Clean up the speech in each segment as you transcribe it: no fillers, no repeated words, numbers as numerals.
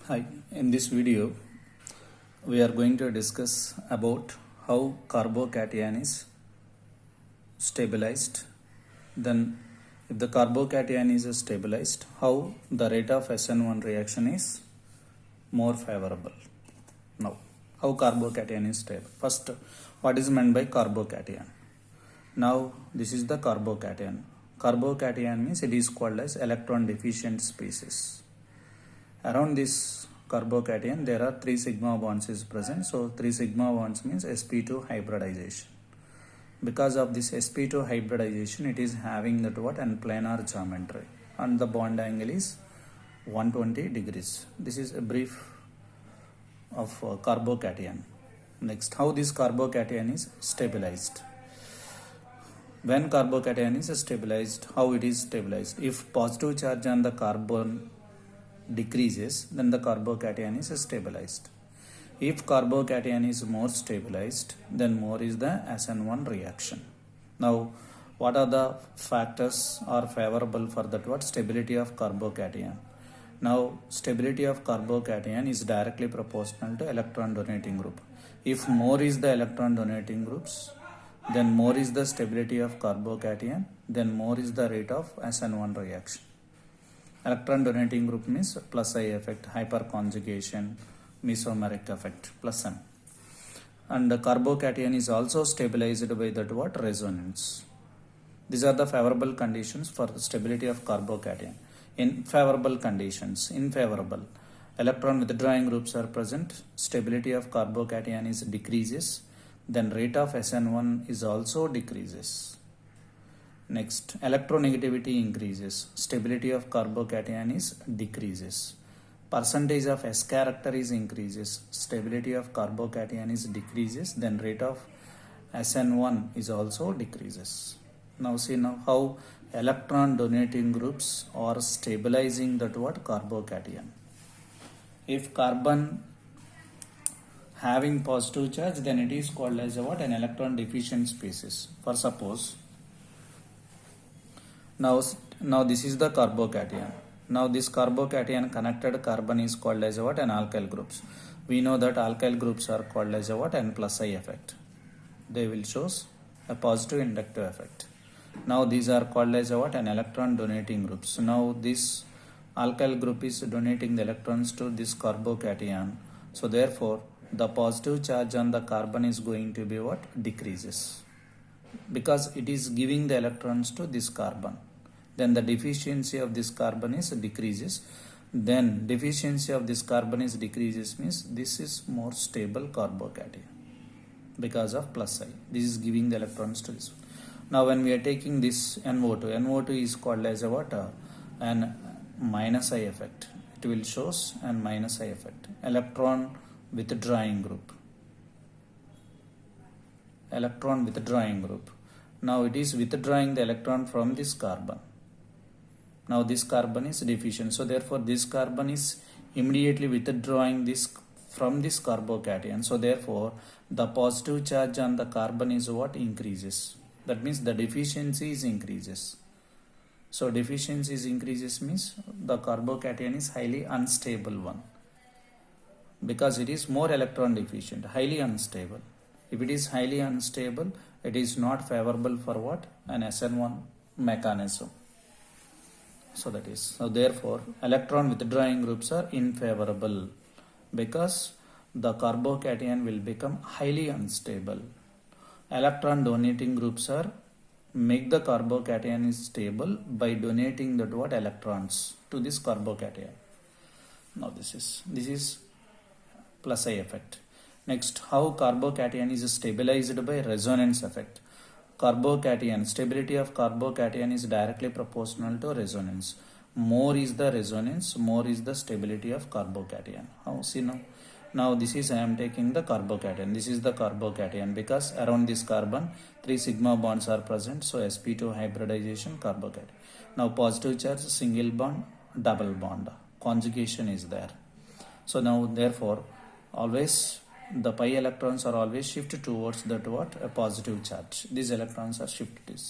Hi, in this video we are going to discuss about how carbocation is stabilized. Then if the carbocation is stabilized, how the rate of SN1 reaction is more favorable. Now, how carbocation is stable? First, what is meant by carbocation? Now, this is the carbocation. Carbocation means it is called as electron deficient species. Around this carbocation there are 3 sigma bonds is present. So 3 sigma bonds means sp2 hybridization. Because of this sp2 hybridization, it is having that what and planar geometry, and the bond angle is 120 degrees. This is a brief of carbocation. Next, how this carbocation is stabilized. When carbocation is stabilized, how it is stabilized? If positive charge on the carbon decreases, then the carbocation is stabilized. If carbocation is more stabilized, then more is the SN1 reaction. Now, what are the factors are favorable for that what stability of carbocation? Now, stability of carbocation is directly proportional to electron donating group. If more is the electron donating groups, then more is the stability of carbocation, then more is the rate of SN1 reaction. Electron donating group means plus I effect, hyperconjugation, mesomeric effect, plus M. And the carbocation is also stabilized by that what resonance. These are the favorable conditions for the stability of carbocation. In favorable conditions, unfavorable, electron withdrawing groups are present, stability of carbocation is decreases, then rate of SN1 is also decreases. Next, electronegativity increases, stability of carbocation is decreases. Percentage of S character is increases, stability of carbocation is decreases, then rate of SN1 is also decreases. Now see how electron donating groups are stabilizing that what carbocation. If carbon having positive charge, then it is called as a what an electron deficient species. For suppose now this is the carbocation. Now this carbocation connected carbon is called as what an alkyl groups. We know that alkyl groups are called as what an plus I effect. They will shows a positive inductive effect. Now these are called as what an electron donating groups. So now this alkyl group is donating the electrons to this carbocation. So therefore the positive charge on the carbon is going to be what decreases, because it is giving the electrons to this carbon. Then the deficiency of this carbon is decreases. Then deficiency of this carbon is decreases means this is more stable carbocation because of plus I. This is giving the electrons to this one. Now when we are taking this NO2 is called as a what? An minus I effect. It will shows an minus I effect. Electron withdrawing group. Electron withdrawing group. Now it is withdrawing the electron from this carbon. Now this carbon is deficient, so therefore this carbon is immediately withdrawing this from this carbocation. So therefore the positive charge on the carbon is what increases. That means the deficiency is increases. So deficiency is increases means the carbocation is highly unstable one, because it is more electron deficient, highly unstable. If it is highly unstable, it is not favorable for what? An SN1 mechanism. So that is, so therefore electron withdrawing groups are unfavorable, because the carbocation will become highly unstable. Electron donating groups are make the carbocation is stable by donating that what electrons to this carbocation. Now this is plus I effect. Next, how carbocation is stabilized by resonance effect. Carbocation, stability of carbocation is directly proportional to resonance. More is the resonance, more is the stability of carbocation. How? See now. Now this is I am taking the carbocation. This is the carbocation, because around this carbon 3 sigma bonds are present. So sp2 hybridization carbocation. Now positive charge, single bond, double bond. Conjugation is there. So now therefore always the pi electrons are always shifted towards that what a positive charge. These electrons are shifted.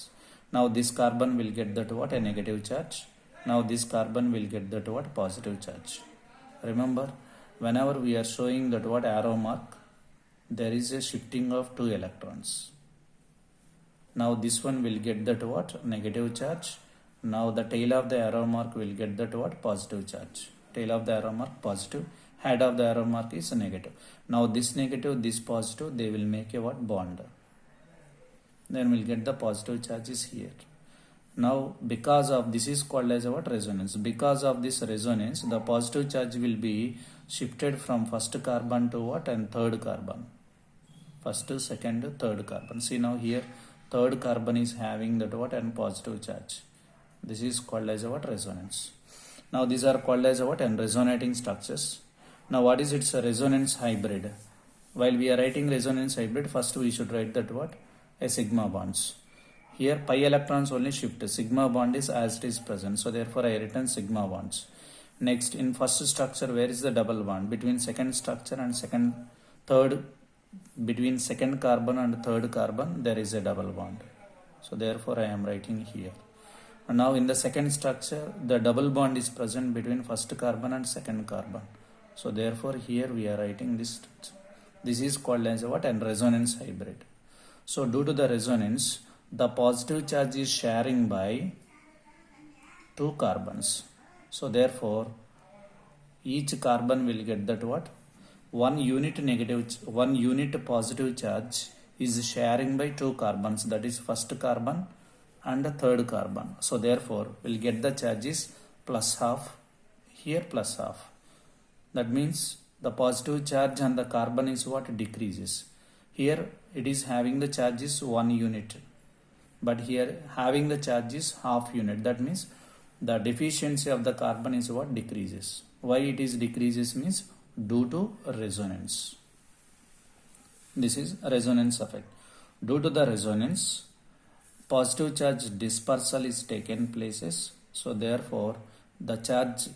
Now this carbon will get that what a negative charge. Now this carbon will get that what positive charge. Remember, whenever we are showing that what arrow mark, there is a shifting of 2 electrons. Now this one will get that what negative charge. Now the tail of the arrow mark will get that what positive charge. Tail of the arrow mark positive, head of the arrow mark is negative. Now this negative, this positive, they will make a what bond. Then we'll get the positive charges here. Now because of this is called as what resonance. Because of this resonance, the positive charge will be shifted from first carbon to what and third carbon. First, second, third carbon. See now here third carbon is having that what and positive charge. This is called as what resonance. Now these are called as what and resonating structures. Now what is its resonance hybrid? While we are writing resonance hybrid, first we should write that what a sigma bonds. Here pi electrons only shift. Sigma bond is as it is present. So therefore I written sigma bonds. Next, in first structure, where is the double bond? Between second structure and third, between second carbon and third carbon, there is a double bond. So therefore I am writing here. And now in the second structure, the double bond is present between first carbon and second carbon. So therefore here we are writing this structure. This is called as what and resonance hybrid. So due to the resonance, the positive charge is sharing by 2 carbons. So therefore each carbon will get that what 1 unit positive charge is sharing by 2 carbons, that is first carbon and third carbon. So therefore we'll get the charges plus half, here plus half. That means the positive charge on the carbon is what decreases. Here it is having the charges 1 unit, but here having the charges half unit. That means the deficiency of the carbon is what decreases. Why it is decreases means due to resonance. This is resonance effect. Due to the resonance, positive charge dispersal is taken places. So therefore the charge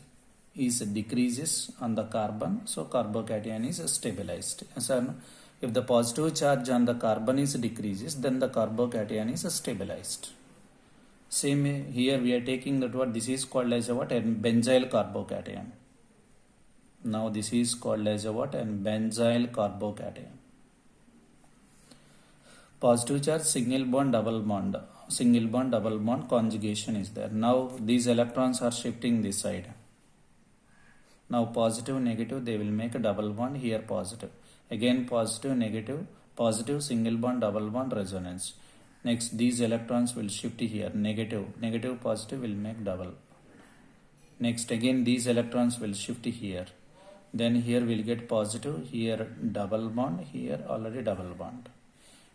is decreases on the carbon. So carbocation is stabilized. So if the positive charge on the carbon is decreases, then the carbocation is stabilized. Same here we are taking that what this is called as a what and benzyl carbocation. Now this is called as a what and benzyl carbocation. Positive charge single bond double bond, single bond double bond conjugation is there. Now these electrons are shifting this side. Now positive negative they will make a double bond, here positive. Again positive negative, positive single bond double bond resonance. Next these electrons will shift here, negative positive will make double. Next again these electrons will shift here. Then here we'll get positive, here double bond, here already double bond.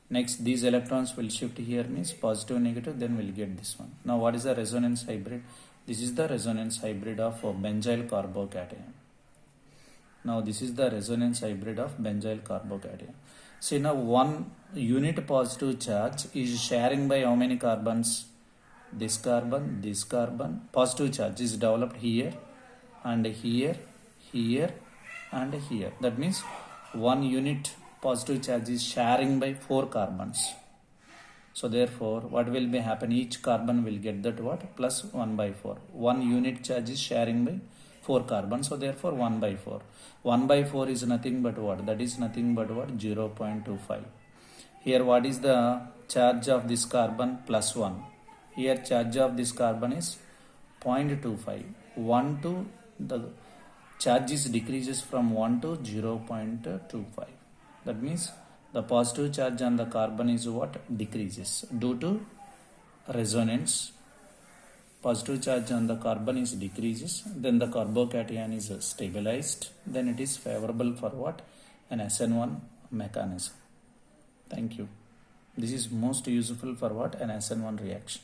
Next these electrons will shift here means positive negative, then we'll get this one. Now what is the resonance hybrid? This is the resonance hybrid of benzyl carbocation. Now this is the resonance hybrid of benzyl carbocation. See now 1 unit positive charge is sharing by how many carbons? This carbon, this carbon. Positive charge is developed here and here, here and here. That means 1 unit positive charge is sharing by 4 carbons. So therefore what will be happen? Each carbon will get that what plus 1 by 4. 1 unit charge is sharing by 4 carbons. So therefore 1 by 4. 1 by 4 is nothing but what? That is nothing but what? 0.25. Here what is the charge of this carbon? Plus 1. Here charge of this carbon is 0.25. 1 to the charges decreases from 1 to 0.25. That means the positive charge on the carbon is what? Decreases due to resonance. Positive charge on the carbon is decreases, then the carbocation is stabilized, then it is favorable for what? An SN1 mechanism. Thank you. This is most useful for what? An SN1 reaction.